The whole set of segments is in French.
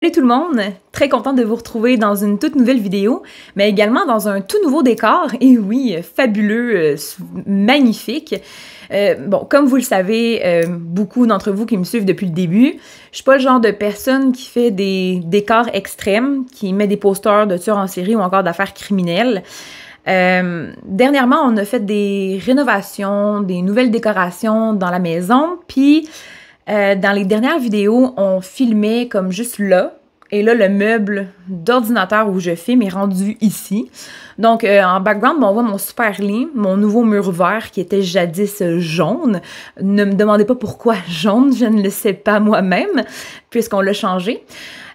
Salut tout le monde! Très contente de vous retrouver dans une toute nouvelle vidéo, mais également dans un tout nouveau décor, et oui, fabuleux, magnifique. Bon, comme vous le savez, beaucoup d'entre vous qui me suivent depuis le début, je suis pas le genre de personne qui fait des décors extrêmes, qui met des posters de tueurs en série ou encore d'affaires criminelles. Dernièrement, on a fait des rénovations, des nouvelles décorations dans la maison, puis dans les dernières vidéos, on filmait comme juste là, et là, le meuble d'ordinateur où je filme est rendu ici. Donc, en background, on voit mon super lit, mon nouveau mur vert qui était jadis jaune. Ne me demandez pas pourquoi jaune, je ne le sais pas moi-même, puisqu'on l'a changé.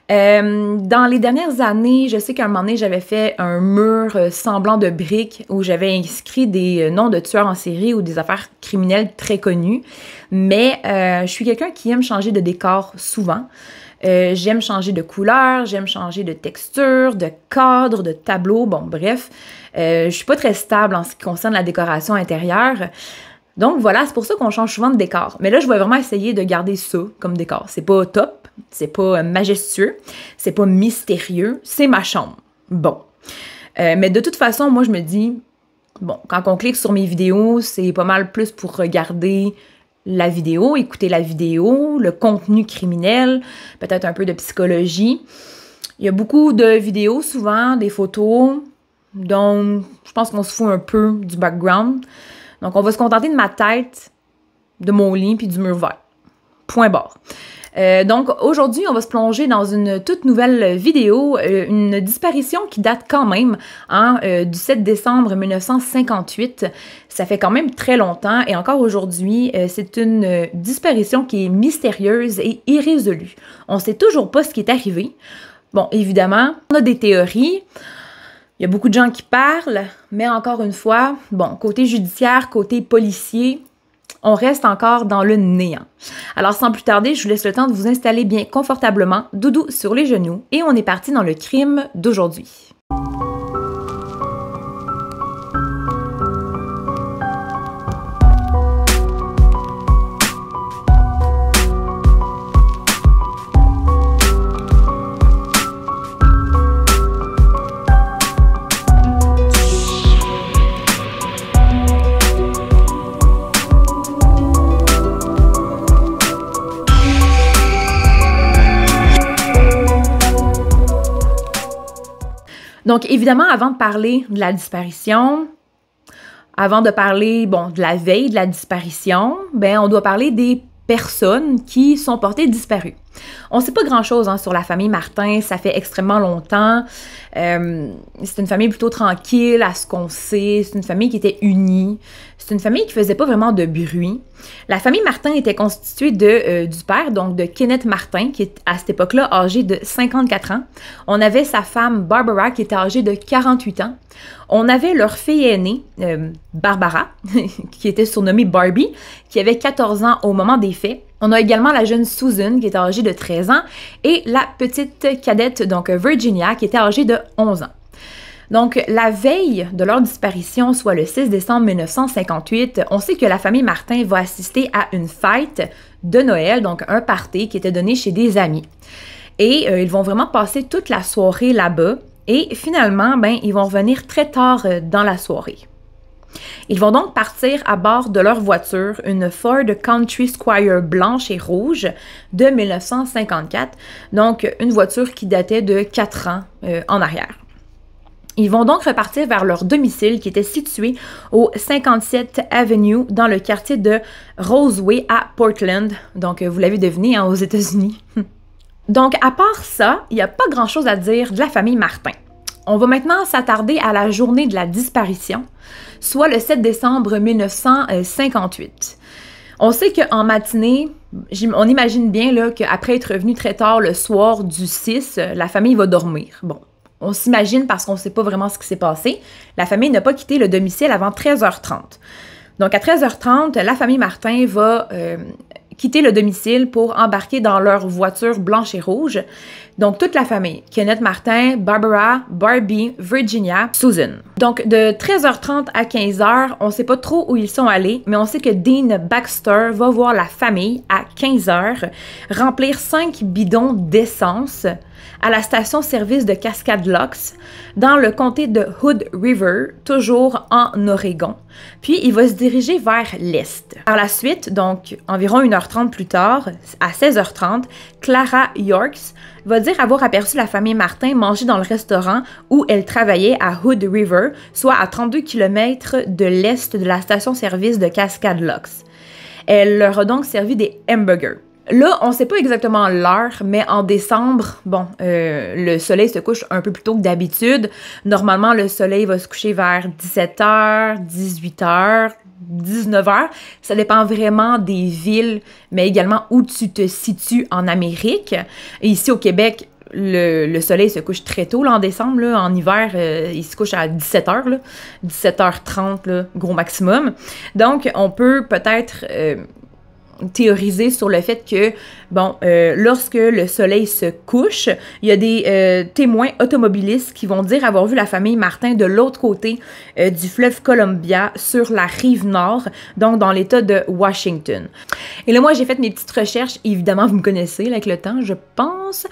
Dans les dernières années, je sais qu'à un moment donné, j'avais fait un mur semblant de briques où j'avais inscrit des noms de tueurs en série ou des affaires criminelles très connues. Mais je suis quelqu'un qui aime changer de décor souvent. J'aime changer de couleur, j'aime changer de texture, de cadre, de tableau, bon bref. Je suis pas très stable en ce qui concerne la décoration intérieure. Donc voilà, c'est pour ça qu'on change souvent de décor. Mais là, je vais vraiment essayer de garder ça comme décor. C'est pas top, c'est pas majestueux, c'est pas mystérieux, c'est ma chambre. Bon. Mais de toute façon, moi, je me dis, bon, quand on clique sur mes vidéos, c'est pas mal plus pour regarder la vidéo, écouter la vidéo, le contenu criminel, peut-être un peu de psychologie. Il y a beaucoup de vidéos, souvent, des photos, donc je pense qu'on se fout un peu du background. Donc, on va se contenter de ma tête, de mon lit, puis du mur vert. Point barre. Donc, aujourd'hui, on va se plonger dans une toute nouvelle vidéo, une disparition qui date quand même du 7 décembre 1958. Ça fait quand même très longtemps et encore aujourd'hui, c'est une disparition qui est mystérieuse et irrésolue. On ne sait toujours pas ce qui est arrivé. Bon, évidemment, on a des théories. Il y a beaucoup de gens qui parlent, mais encore une fois, bon, côté judiciaire, côté policier, on reste encore dans le néant. Alors, sans plus tarder, je vous laisse le temps de vous installer bien confortablement, doudou sur les genoux, et on est parti dans le crime d'aujourd'hui. Donc, évidemment, avant de parler de la disparition, avant de parler, bon, de la veille de la disparition, ben, on doit parler des personnes qui sont portées disparues. On ne sait pas grand-chose sur la famille Martin, ça fait extrêmement longtemps. C'est une famille plutôt tranquille à ce qu'on sait, c'est une famille qui était unie, c'est une famille qui faisait pas vraiment de bruit. La famille Martin était constituée du père, donc de Kenneth Martin, qui est à cette époque-là âgé de 54 ans. On avait sa femme Barbara, qui était âgée de 48 ans. On avait leur fille aînée, Barbara, qui était surnommée Barbie, qui avait 14 ans au moment des faits. On a également la jeune Susan, qui était âgée de 13 ans, et la petite cadette, donc Virginia, qui était âgée de 11 ans. Donc, la veille de leur disparition, soit le 6 décembre 1958, on sait que la famille Martin va assister à une fête de Noël, donc un party qui était donné chez des amis. Et ils vont vraiment passer toute la soirée là-bas, et finalement, ben, ils vont revenir très tard dans la soirée. Ils vont donc partir à bord de leur voiture, une Ford Country Squire blanche et rouge de 1954, donc une voiture qui datait de 4 ans en arrière. Ils vont donc repartir vers leur domicile qui était situé au 57 Avenue dans le quartier de Roseway à Portland, donc vous l'avez deviné, aux États-Unis. Donc à part ça, il n'y a pas grand-chose à dire de la famille Martin. On va maintenant s'attarder à la journée de la disparition, soit le 7 décembre 1958. On sait qu'en matinée, on imagine bien qu'après être revenu très tard le soir du 6, la famille va dormir. Bon, on s'imagine parce qu'on ne sait pas vraiment ce qui s'est passé. La famille n'a pas quitté le domicile avant 13h30. Donc à 13h30, la famille Martin va quitter le domicile pour embarquer dans leur voiture blanche et rouge. Donc, toute la famille. Kenneth Martin, Barbara, Barbie, Virginia, Susan. Donc, de 13h30 à 15h, on sait pas trop où ils sont allés, mais on sait que Dean Baxter va voir la famille à 15h remplir 5 bidons d'essence à la station-service de Cascade Locks dans le comté de Hood River, toujours en Oregon. Puis, il va se diriger vers l'est. Par la suite, donc environ 1h30 plus tard, à 16h30, Clara Yorks va dire avoir aperçu la famille Martin manger dans le restaurant où elle travaillait à Hood River, soit à 32 km de l'est de la station-service de Cascade Locks. Elle leur a donc servi des hamburgers. Là, on ne sait pas exactement l'heure, mais en décembre, bon, le soleil se couche un peu plus tôt que d'habitude. Normalement, le soleil va se coucher vers 17h, 18h, 19h. Ça dépend vraiment des villes, mais également où tu te situes en Amérique. Et ici, au Québec, le soleil se couche très tôt là, en décembre. Là, en hiver, il se couche à 17h, là, 17h30, là, gros maximum. Donc, on peut peut-être théoriser sur le fait que, bon, lorsque le soleil se couche, il y a des témoins automobilistes qui vont dire avoir vu la famille Martin de l'autre côté du fleuve Columbia sur la rive nord, donc dans l'État de Washington. Et là, moi, j'ai fait mes petites recherches. Évidemment, vous me connaissez là, avec le temps, je pense.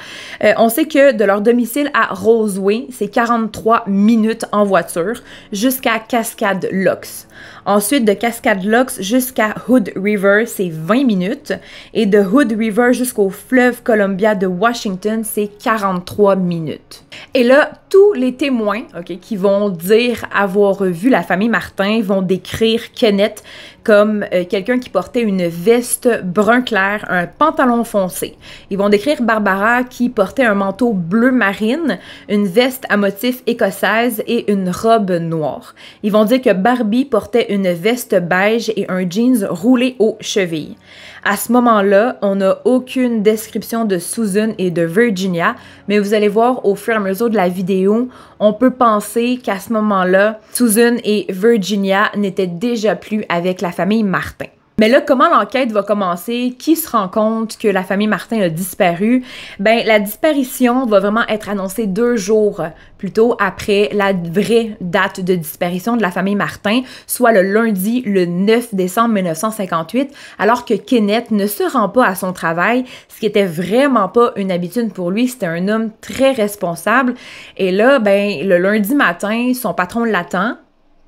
On sait que de leur domicile à Roseway, c'est 43 minutes en voiture jusqu'à Cascade Locks. Ensuite, de Cascade Locks jusqu'à Hood River, c'est 20 minutes. Et de Hood River jusqu'au fleuve Columbia de Washington, c'est 43 minutes. Et là, tous les témoins qui vont dire avoir vu la famille Martin vont décrire Kenneth comme quelqu'un qui portait une veste brun clair, un pantalon foncé. Ils vont décrire Barbara qui portait un manteau bleu marine, une veste à motif écossaise et une robe noire. Ils vont dire que Barbie portait une veste beige et un jeans roulé aux chevilles. À ce moment-là, on n'a aucune description de Susan et de Virginia, mais vous allez voir au fur et à mesure de la vidéo, on peut penser qu'à ce moment-là, Susan et Virginia n'étaient déjà plus avec la famille Martin. Mais là, comment l'enquête va commencer? Qui se rend compte que la famille Martin a disparu? Ben, la disparition va vraiment être annoncée 2 jours plus tôt après la vraie date de disparition de la famille Martin, soit le lundi, le 9 décembre 1958, alors que Kenneth ne se rend pas à son travail, ce qui était vraiment pas une habitude pour lui. C'était un homme très responsable. Et là, ben, le lundi matin, son patron l'attend.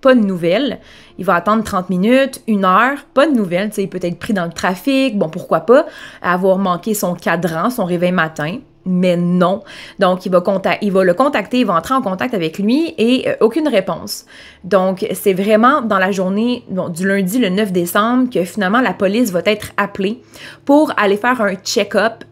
Pas de nouvelles. Il va attendre 30 minutes, 1 heure, pas de nouvelles. Tu sais, il peut être pris dans le trafic, bon, pourquoi pas, avoir manqué son cadran, son réveil matin, mais non. Donc, il va le contacter, il va entrer en contact avec lui et aucune réponse. Donc, c'est vraiment dans la journée du lundi, le 9 décembre, que finalement, la police va être appelée pour aller faire un check-up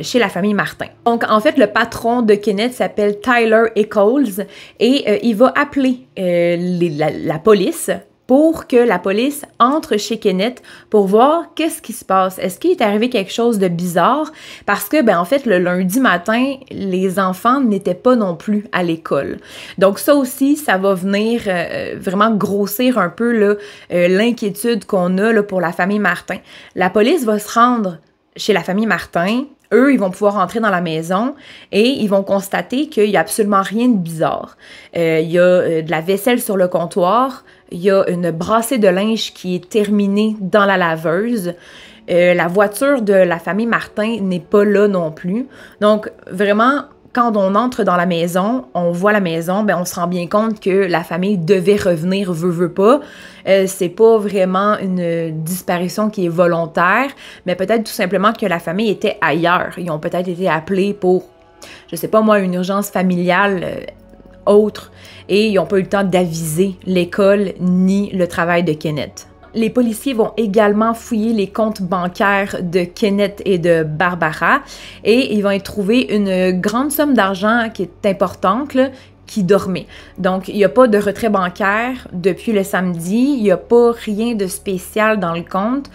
chez la famille Martin. Donc, en fait, le patron de Kenneth s'appelle Tyler Echols et il va appeler la police pour que la police entre chez Kenneth pour voir qu'est-ce qui se passe. Est-ce qu'il est arrivé quelque chose de bizarre? Parce que, ben, en fait, le lundi matin, les enfants n'étaient pas non plus à l'école. Donc, ça aussi, ça va venir vraiment grossir un peu l'inquiétude qu'on a là, pour la famille Martin. La police va se rendre chez la famille Martin. Eux, ils vont pouvoir entrer dans la maison et ils vont constater qu'il n'y a absolument rien de bizarre. Il y a de la vaisselle sur le comptoir, il y a une brassée de linge qui est terminée dans la laveuse. La voiture de la famille Martin n'est pas là non plus. Donc, vraiment, quand on entre dans la maison, on voit la maison, ben on se rend bien compte que la famille devait revenir, veut pas. C'est pas vraiment une disparition qui est volontaire, mais peut-être tout simplement que la famille était ailleurs. Ils ont peut-être été appelés pour, je sais pas moi, une urgence familiale autre, et ils n'ont pas eu le temps d'aviser l'école ni le travail de Kenneth. Les policiers vont également fouiller les comptes bancaires de Kenneth et de Barbara et ils vont y trouver une grande somme d'argent qui est importante, là, qui dormait. Donc, il n'y a pas de retrait bancaire depuis le samedi, il n'y a pas rien de spécial dans le compte.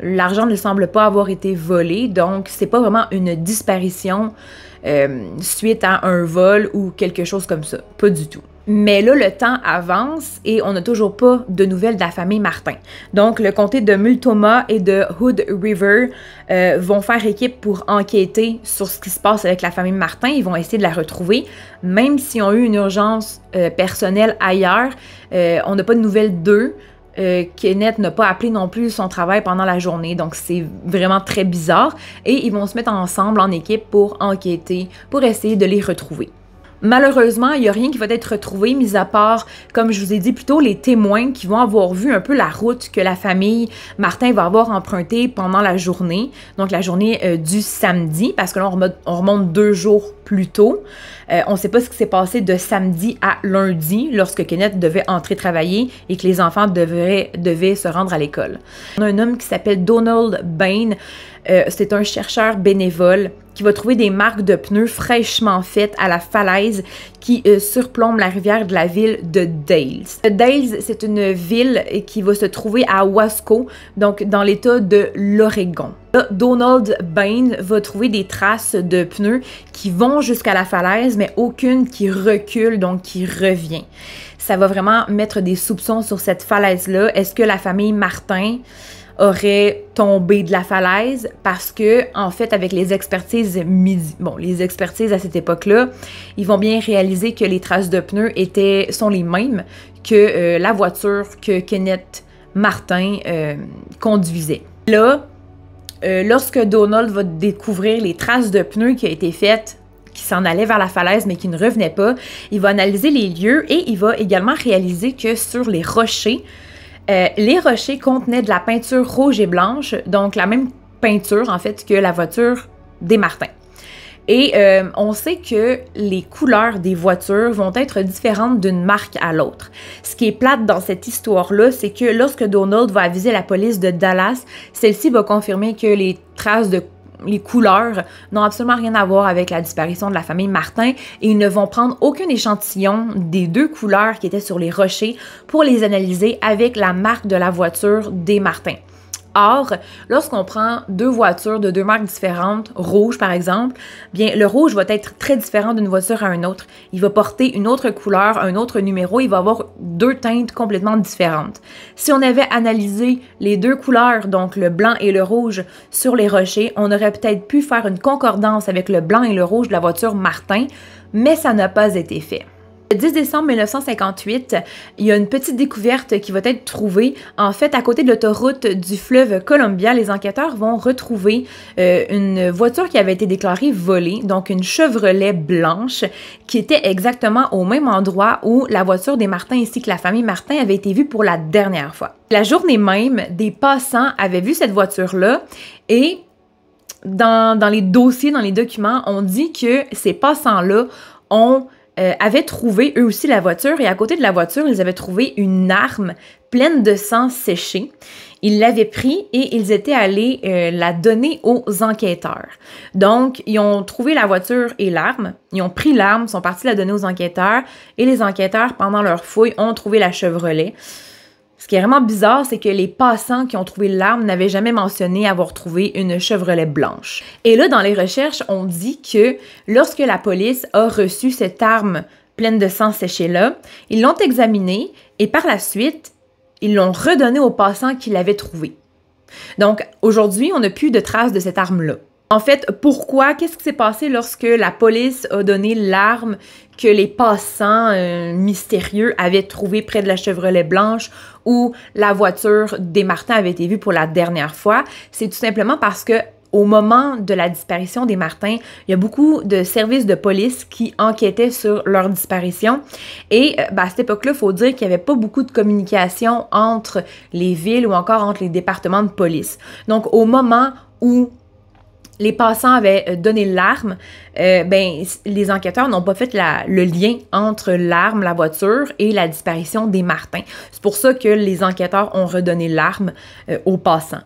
L'argent ne semble pas avoir été volé, donc c'est pas vraiment une disparition suite à un vol ou quelque chose comme ça. Pas du tout. Mais là, le temps avance et on n'a toujours pas de nouvelles de la famille Martin. Donc, le comté de Multnomah et de Hood River vont faire équipe pour enquêter sur ce qui se passe avec la famille Martin. Ils vont essayer de la retrouver. Même s'ils ont eu une urgence personnelle ailleurs, on n'a pas de nouvelles d'eux. Kenneth n'a pas appelé non plus son travail pendant la journée, donc c'est vraiment très bizarre. Et ils vont se mettre ensemble en équipe pour enquêter, pour essayer de les retrouver. Malheureusement, il n'y a rien qui va être retrouvé, mis à part, comme je vous ai dit plus tôt, les témoins qui vont avoir vu un peu la route que la famille Martin va avoir empruntée pendant la journée, donc la journée du samedi, parce que là, on remonte 2 jours plus tôt. On ne sait pas ce qui s'est passé de samedi à lundi, lorsque Kenneth devait entrer travailler et que les enfants devaient se rendre à l'école. On a un homme qui s'appelle Donald Bain. C'est un chercheur bénévole qui va trouver des marques de pneus fraîchement faites à la falaise qui surplombe la rivière de la ville de Dales. Dales, c'est une ville qui va se trouver à Wasco, donc dans l'État de l'Oregon. Donald Bain va trouver des traces de pneus qui vont jusqu'à la falaise, mais aucune qui recule, donc qui revient. Ça va vraiment mettre des soupçons sur cette falaise-là. Est-ce que la famille Martin aurait tombé de la falaise? Parce que, en fait, avec les expertises les expertises à cette époque-là, ils vont bien réaliser que les traces de pneus sont les mêmes que la voiture que Kenneth Martin conduisait. Là, lorsque Donald va découvrir les traces de pneus qui ont été faites, qui s'en allaient vers la falaise mais qui ne revenaient pas, il va analyser les lieux et il va également réaliser que sur les rochers contenaient de la peinture rouge et blanche, donc la même peinture en fait que la voiture des Martins. Et on sait que les couleurs des voitures vont être différentes d'une marque à l'autre. Ce qui est plate dans cette histoire-là, c'est que lorsque Donald va aviser la police de Dallas, celle-ci va confirmer que les couleurs n'ont absolument rien à voir avec la disparition de la famille Martin et ils ne vont prendre aucun échantillon des 2 couleurs qui étaient sur les rochers pour les analyser avec la marque de la voiture des Martins. Or, lorsqu'on prend 2 voitures de 2 marques différentes, rouge par exemple, bien le rouge va être très différent d'une voiture à une autre. Il va porter une autre couleur, un autre numéro, il va avoir 2 teintes complètement différentes. Si on avait analysé les 2 couleurs, donc le blanc et le rouge, sur les rochers, on aurait peut-être pu faire une concordance avec le blanc et le rouge de la voiture Martin, mais ça n'a pas été fait. Le 10 décembre 1958, il y a une petite découverte qui va être trouvée. En fait, à côté de l'autoroute du fleuve Columbia, les enquêteurs vont retrouver une voiture qui avait été déclarée volée, donc une Chevrolet blanche, qui était exactement au même endroit où la voiture des Martin ainsi que la famille Martin avait été vue pour la dernière fois. La journée même, des passants avaient vu cette voiture-là et dans les dossiers, dans les documents, on dit que ces passants-là avaient trouvé eux aussi la voiture et à côté de la voiture, ils avaient trouvé une arme pleine de sang séché. Ils l'avaient pris et ils étaient allés la donner aux enquêteurs. Donc, ils ont trouvé la voiture et l'arme, ils ont pris l'arme, sont partis la donner aux enquêteurs et les enquêteurs, pendant leur fouille, ont trouvé la Chevrolet. Ce qui est vraiment bizarre, c'est que les passants qui ont trouvé l'arme n'avaient jamais mentionné avoir trouvé une Chevrolet blanche. Et là, dans les recherches, on dit que lorsque la police a reçu cette arme pleine de sang séché-là, ils l'ont examinée et par la suite, ils l'ont redonnée aux passants qui l'avaient trouvée. Donc, aujourd'hui, on n'a plus de traces de cette arme-là. En fait, pourquoi? Qu'est-ce qui s'est passé lorsque la police a donné l'arme que les passants mystérieux avaient trouvée près de la Chevrolet blanche où la voiture des Martin avait été vue pour la dernière fois? C'est tout simplement parce que au moment de la disparition des Martin, il y a beaucoup de services de police qui enquêtaient sur leur disparition. Et à cette époque-là, il faut dire qu'il n'y avait pas beaucoup de communication entre les villes ou encore entre les départements de police. Donc, au moment où les passants avaient donné l'arme, les enquêteurs n'ont pas fait le lien entre l'arme, la voiture et la disparition des Martin. C'est pour ça que les enquêteurs ont redonné l'arme aux passants.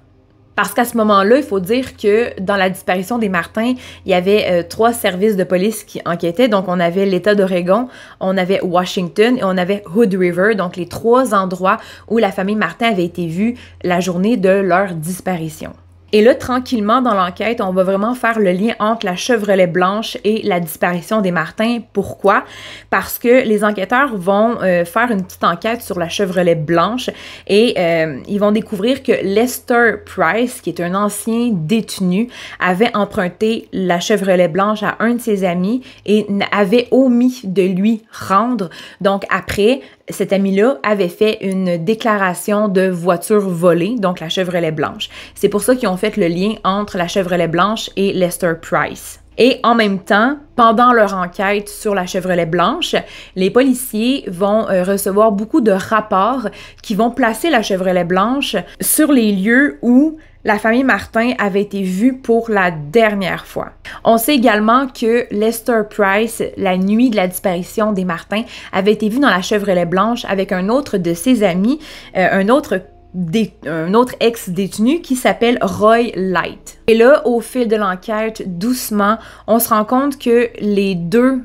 Parce qu'à ce moment-là, il faut dire que dans la disparition des Martin, il y avait 3 services de police qui enquêtaient. Donc, on avait l'État d'Oregon, on avait Washington et on avait Hood River, donc les 3 endroits où la famille Martin avait été vue la journée de leur disparition. Et là, tranquillement, dans l'enquête, on va vraiment faire le lien entre la Chevrolet blanche et la disparition des Martin. Pourquoi? Parce que les enquêteurs vont faire une petite enquête sur la Chevrolet blanche et ils vont découvrir que Lester Price, qui est un ancien détenu, avait emprunté la Chevrolet blanche à un de ses amis et avait omis de lui rendre. Donc après, cet ami-là avait fait une déclaration de voiture volée, donc la Chevrolet blanche. C'est pour ça qu'ils ont fait le lien entre la Chevrolet blanche et Lester Price. Et en même temps, pendant leur enquête sur la Chevrolet blanche, les policiers vont recevoir beaucoup de rapports qui vont placer la Chevrolet blanche sur les lieux où la famille Martin avait été vue pour la dernière fois. On sait également que Lester Price, la nuit de la disparition des Martin, avait été vu dans la Chevrolet blanche avec un autre de ses amis, un autre ex-détenu qui s'appelle Roy Light. Et là, au fil de l'enquête, doucement, on se rend compte que les deux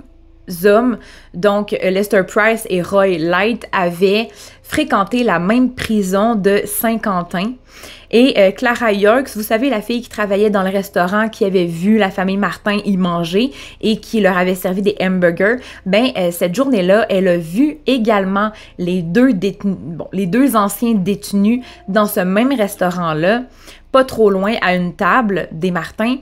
hommes, donc Lester Price et Roy Light, avaient fréquenté la même prison de Saint-Quentin. Et Clara Yorks, vous savez, la fille qui travaillait dans le restaurant, qui avait vu la famille Martin y manger et qui leur avait servi des hamburgers, ben cette journée-là, elle a vu également les deux anciens détenus dans ce même restaurant-là, pas trop loin à une table des Martin,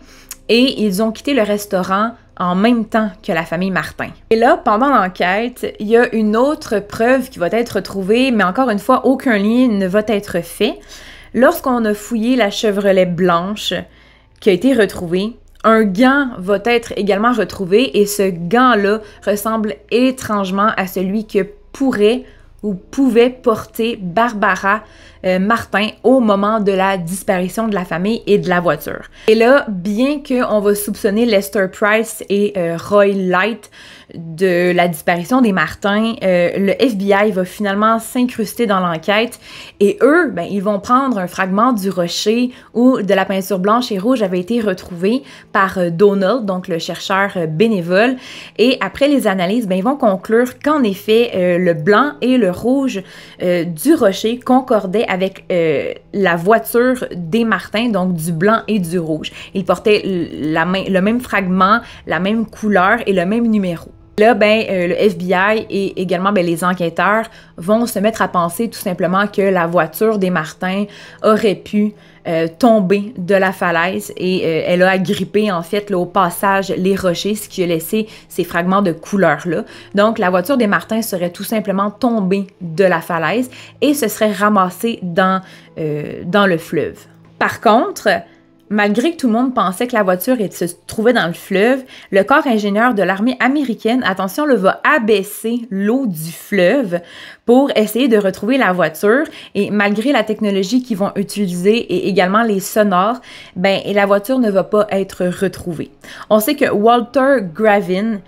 et ils ont quitté le restaurant en même temps que la famille Martin. Et là, pendant l'enquête, il y a une autre preuve qui va être trouvée, mais encore une fois, aucun lien ne va être fait. Lorsqu'on a fouillé la Chevrolet blanche qui a été retrouvée, un gant va être également retrouvé et ce gant-là ressemble étrangement à celui que pourrait ou pouvait porter Barbara Martin au moment de la disparition de la famille et de la voiture. Et là, bien qu'on va soupçonner Lester Price et Roy Light de la disparition des Martin, le FBI va finalement s'incruster dans l'enquête et eux, ben, ils vont prendre un fragment du rocher où de la peinture blanche et rouge avait été retrouvée par Donald, donc le chercheur bénévole. Et après les analyses, ben, ils vont conclure qu'en effet, le blanc et le rouge du rocher concordaient avec la voiture des Martin, donc du blanc et du rouge. Ils portaient le même fragment, la même couleur et le même numéro. Là, ben, le FBI et également ben, les enquêteurs vont se mettre à penser tout simplement que la voiture des Martin aurait pu tomber de la falaise et elle a agrippé en fait là, au passage les rochers, ce qui a laissé ces fragments de couleur-là. Donc la voiture des Martin serait tout simplement tombée de la falaise et se serait ramassée dans le fleuve. Par contre, malgré que tout le monde pensait que la voiture se trouvait dans le fleuve, le corps ingénieur de l'armée américaine, attention, là, va abaisser l'eau du fleuve pour essayer de retrouver la voiture. Et malgré la technologie qu'ils vont utiliser et également les sonars, ben, la voiture ne va pas être retrouvée. On sait que Walter Gravin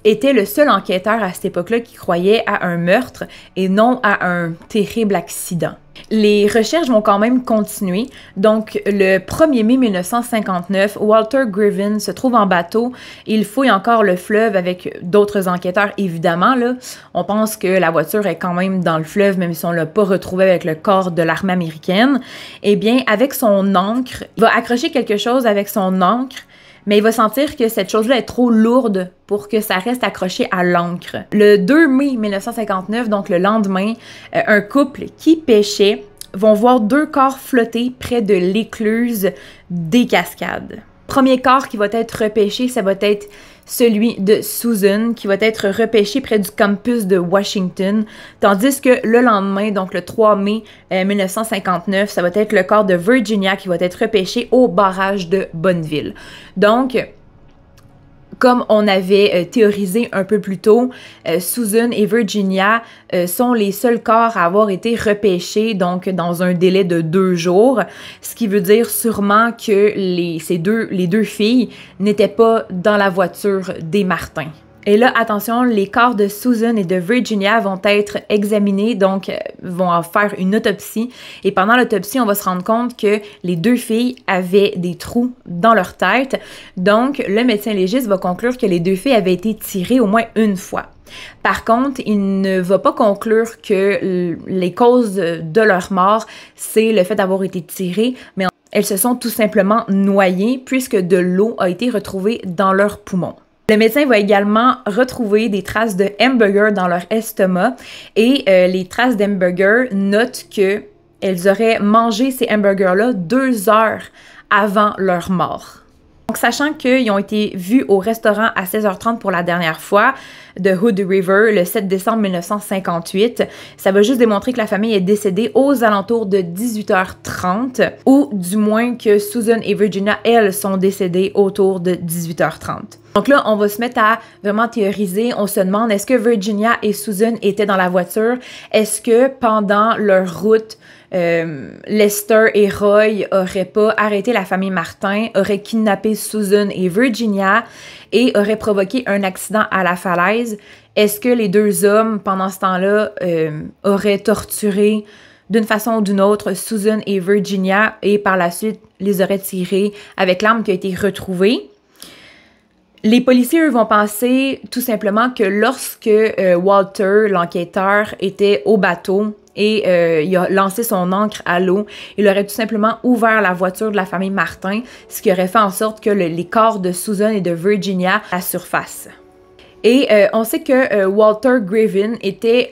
était le seul enquêteur à cette époque-là qui croyait à un meurtre et non à un terrible accident. Les recherches vont quand même continuer. Donc, le 1er mai 1959, Walter Gravin se trouve en bateau. Il fouille encore le fleuve avec d'autres enquêteurs, évidemment. Là. On pense que la voiture est quand même dans le fleuve, même si on ne l'a pas retrouvée avec le corps de l'armée américaine. Eh bien, avec son ancre, il va accrocher quelque chose avec son ancre, mais il va sentir que cette chose-là est trop lourde pour que ça reste accroché à l'ancre. Le 2 mai 1959, donc le lendemain, un couple qui pêchait vont voir deux corps flotter près de l'écluse des Cascades. Premier corps qui va être repêché, ça va être celui de Susan, qui va être repêché près du campus de Washington, tandis que le lendemain, donc le 3 mai 1959, ça va être le corps de Virginia qui va être repêché au barrage de Bonneville. Donc, comme on avait théorisé un peu plus tôt, Susan et Virginia sont les seuls corps à avoir été repêchés donc dans un délai de 2 jours, ce qui veut dire sûrement que les deux filles n'étaient pas dans la voiture des Martin. Et là, attention, les corps de Susan et de Virginia vont être examinés, donc vont en faire une autopsie. Et pendant l'autopsie, on va se rendre compte que les deux filles avaient des trous dans leur tête. Donc, le médecin légiste va conclure que les deux filles avaient été tirées au moins une fois. Par contre, il ne va pas conclure que les causes de leur mort, c'est le fait d'avoir été tirées, mais elles se sont tout simplement noyées puisque de l'eau a été retrouvée dans leurs poumons. Le médecin va également retrouver des traces de hamburger dans leur estomac et les traces d'hamburger notent qu'elles auraient mangé ces hamburgers-là 2 heures avant leur mort. Donc, sachant qu'ils ont été vus au restaurant à 16h30 pour la dernière fois de Hood River le 7 décembre 1958, ça va juste démontrer que la famille est décédée aux alentours de 18h30 ou du moins que Susan et Virginia, elles, sont décédées autour de 18h30. Donc là, on va se mettre à vraiment théoriser. On se demande, est-ce que Virginia et Susan étaient dans la voiture? Est-ce que pendant leur route, Lester et Roy auraient pas arrêté la famille Martin, auraient kidnappé Susan et Virginia et auraient provoqué un accident à la falaise? Est-ce que les 2 hommes, pendant ce temps-là, auraient torturé d'une façon ou d'une autre Susan et Virginia et par la suite les auraient tirés avec l'arme qui a été retrouvée? Les policiers, eux, vont penser tout simplement que lorsque Walter, l'enquêteur, était au bateau et il a lancé son ancre à l'eau, il aurait tout simplement ouvert la voiture de la famille Martin, ce qui aurait fait en sorte que les corps de Susan et de Virginia à la surface. Et on sait que Walter Griffin était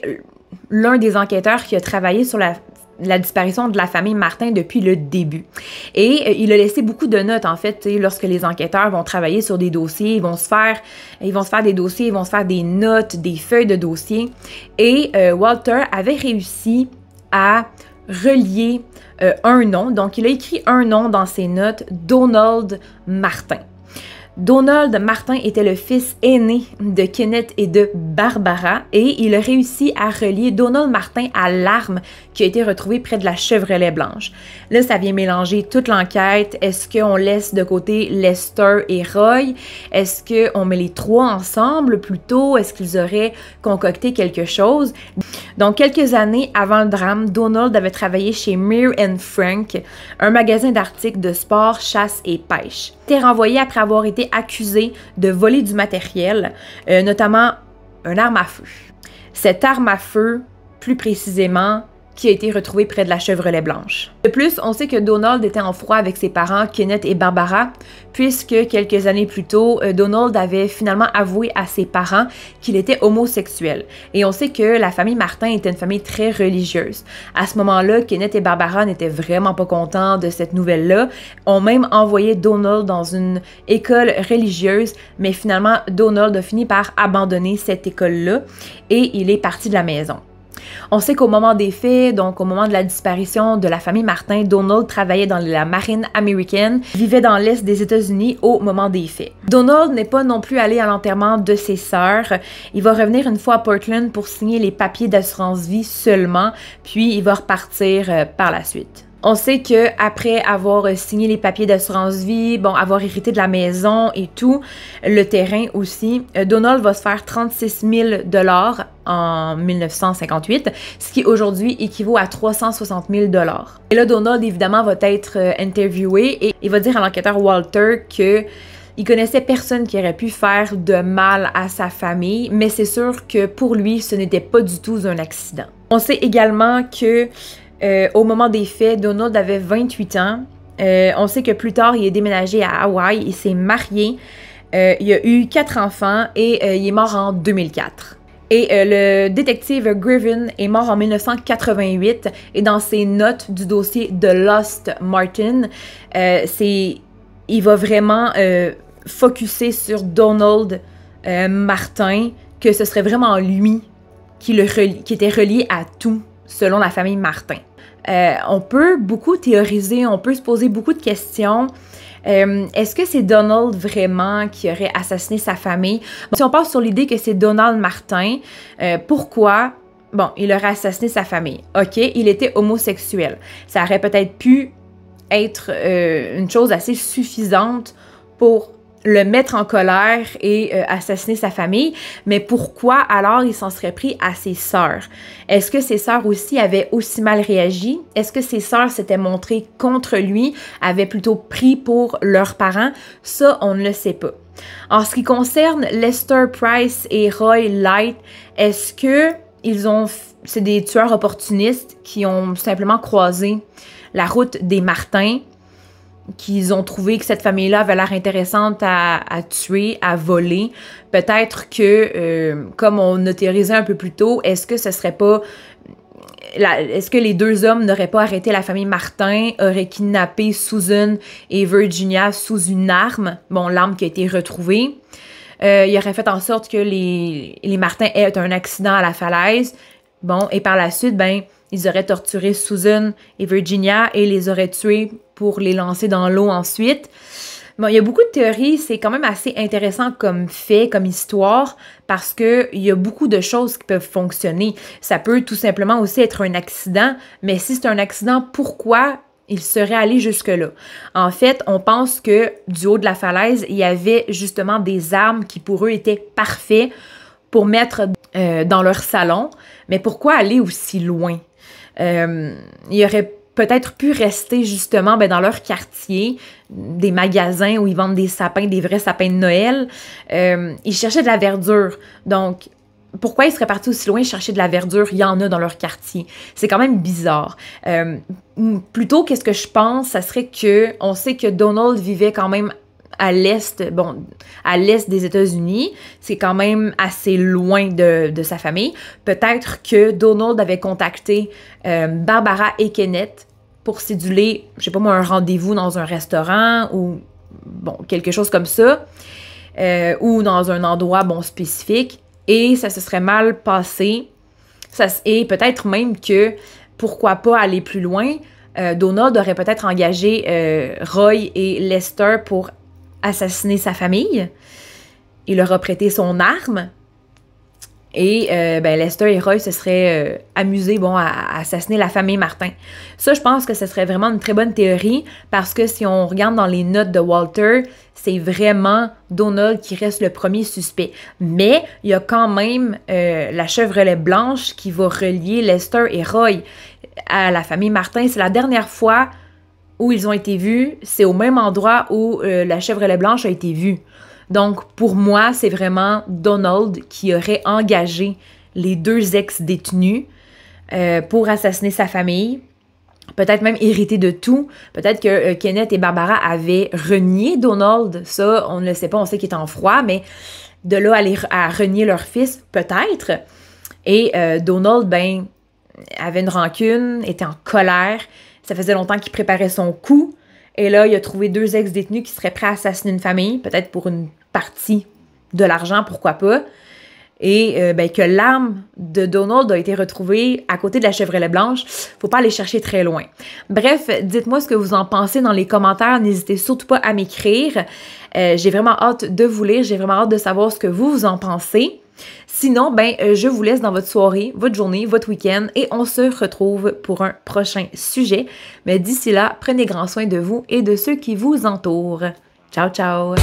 l'un des enquêteurs qui a travaillé sur la disparition de la famille Martin depuis le début. Et il a laissé beaucoup de notes, en fait, lorsque les enquêteurs vont travailler sur des dossiers, ils vont se faire des dossiers, ils vont se faire des notes, des feuilles de dossiers. Et Walter avait réussi à relier un nom, donc il a écrit un nom dans ses notes, Donald Martin. Donald Martin était le fils aîné de Kenneth et de Barbara et il a réussi à relier Donald Martin à l'arme qui a été retrouvée près de la Chevrolet blanche. Là, ça vient mélanger toute l'enquête. Est-ce qu'on laisse de côté Lester et Roy? Est-ce qu'on met les 3 ensemble plutôt? Est-ce qu'ils auraient concocté quelque chose? Donc, quelques années avant le drame, Donald avait travaillé chez Meir & Frank, un magasin d'articles de sport, chasse et pêche. Il a été renvoyé après avoir été accusé de voler du matériel, notamment une arme à feu. Cette arme à feu, plus précisément, qui a été retrouvée près de la Chevrolet blanche. De plus, on sait que Donald était en froid avec ses parents, Kenneth et Barbara, puisque quelques années plus tôt, Donald avait finalement avoué à ses parents qu'il était homosexuel. Et on sait que la famille Martin était une famille très religieuse. À ce moment-là, Kenneth et Barbara n'étaient vraiment pas contents de cette nouvelle-là, ont même envoyé Donald dans une école religieuse, mais finalement, Donald a fini par abandonner cette école-là et il est parti de la maison. On sait qu'au moment des faits, donc au moment de la disparition de la famille Martin, Donald travaillait dans la marine américaine, vivait dans l'est des États-Unis au moment des faits. Donald n'est pas non plus allé à l'enterrement de ses sœurs. Il va revenir une fois à Portland pour signer les papiers d'assurance-vie seulement, puis il va repartir par la suite. On sait qu'après avoir signé les papiers d'assurance-vie, bon, avoir hérité de la maison et tout, le terrain aussi, Donald va se faire 36 000 $ en 1958, ce qui aujourd'hui équivaut à 360 000 $. Et là, Donald, évidemment, va être interviewé et il va dire à l'enquêteur Walter que il connaissait personne qui aurait pu faire de mal à sa famille, mais c'est sûr que pour lui, ce n'était pas du tout un accident. On sait également que au moment des faits, Donald avait 28 ans. On sait que plus tard, il est déménagé à Hawaï, il s'est marié, il a eu 4 enfants et il est mort en 2004. Et le détective Griffin est mort en 1988 et dans ses notes du dossier de Lost Martin, il va vraiment focusser sur Donald Martin, que ce serait vraiment lui qui était relié à tout selon la famille Martin. On peut beaucoup théoriser, on peut se poser beaucoup de questions. Est-ce que c'est Donald vraiment qui aurait assassiné sa famille? Si on part sur l'idée que c'est Donald Martin, pourquoi? Bon, il aurait assassiné sa famille. OK, il était homosexuel. Ça aurait peut-être pu être une chose assez suffisante pour le mettre en colère et assassiner sa famille, mais pourquoi alors il s'en serait pris à ses sœurs? Est-ce que ses sœurs aussi avaient aussi mal réagi? Est-ce que ses sœurs s'étaient montrées contre lui, avaient plutôt pris pour leurs parents? Ça, on ne le sait pas. En ce qui concerne Lester Price et Roy Light, est-ce que c'est des tueurs opportunistes qui ont simplement croisé la route des Martins? qu'ils ont trouvé que cette famille-là avait l'air intéressante à tuer, à voler. Peut-être que, comme on a théorisé un peu plus tôt, est-ce que ce serait pas... Est-ce que les deux hommes n'auraient pas arrêté la famille Martin, auraient kidnappé Susan et Virginia sous une arme, bon, l'arme qui a été retrouvée. Il aurait fait en sorte que les Martin aient un accident à la falaise. Bon, et par la suite, ben, ils auraient torturé Susan et Virginia et les auraient tués pour les lancer dans l'eau ensuite. Bon, il y a beaucoup de théories, c'est quand même assez intéressant comme fait, comme histoire, parce que il y a beaucoup de choses qui peuvent fonctionner. Ça peut tout simplement aussi être un accident, mais si c'est un accident, pourquoi il serait allé jusque-là? En fait, on pense que du haut de la falaise, il y avait justement des armes qui pour eux étaient parfaits pour mettre dans leur salon, mais pourquoi aller aussi loin? Il y aurait peut-être pu rester justement dans leur quartier, des magasins où ils vendent des sapins, des vrais sapins de Noël. Ils cherchaient de la verdure. Donc, pourquoi ils seraient partis aussi loin chercher de la verdure? Il y en a dans leur quartier. C'est quand même bizarre. Plutôt, qu'est-ce que je pense? Ça serait que, on sait que Donald vivait quand même à l'est, bon, à l'est des États-Unis. C'est quand même assez loin de sa famille. Peut-être que Donald avait contacté Barbara et Kenneth pour céduler, je sais pas moi, un rendez-vous dans un restaurant ou, bon, quelque chose comme ça, ou dans un endroit, bon, spécifique, et ça se serait mal passé. Et peut-être même que, pourquoi pas aller plus loin, Donald aurait peut-être engagé Roy et Lester pour assassiner sa famille. Il leur a prêté son arme. Et Lester et Roy se seraient amusés à assassiner la famille Martin. Ça, je pense que ce serait vraiment une très bonne théorie parce que si on regarde dans les notes de Walter, c'est vraiment Donald qui reste le premier suspect. Mais il y a quand même la Chevrolet blanche qui va relier Lester et Roy à la famille Martin. C'est la dernière fois où ils ont été vus, c'est au même endroit où la Chevrolet blanche a été vue. Donc, pour moi, c'est vraiment Donald qui aurait engagé les deux ex-détenus pour assassiner sa famille, peut-être même hériter de tout. Peut-être que Kenneth et Barbara avaient renié Donald. Ça, on ne le sait pas, on sait qu'il est en froid, mais de là à renier leur fils, peut-être. Et Donald, avait une rancune, était en colère. Ça faisait longtemps qu'il préparait son coup. Et là, il a trouvé deux ex-détenus qui seraient prêts à assassiner une famille, peut-être pour une partie de l'argent, pourquoi pas. Et que l'arme de Donald a été retrouvée à côté de la Chevrolet blanche. Faut pas aller chercher très loin. Bref, dites-moi ce que vous en pensez dans les commentaires. N'hésitez surtout pas à m'écrire. J'ai vraiment hâte de vous lire. J'ai vraiment hâte de savoir ce que vous en pensez. Sinon, je vous laisse dans votre soirée, votre journée, votre week-end et on se retrouve pour un prochain sujet. Mais d'ici là, prenez grand soin de vous et de ceux qui vous entourent. Ciao, ciao!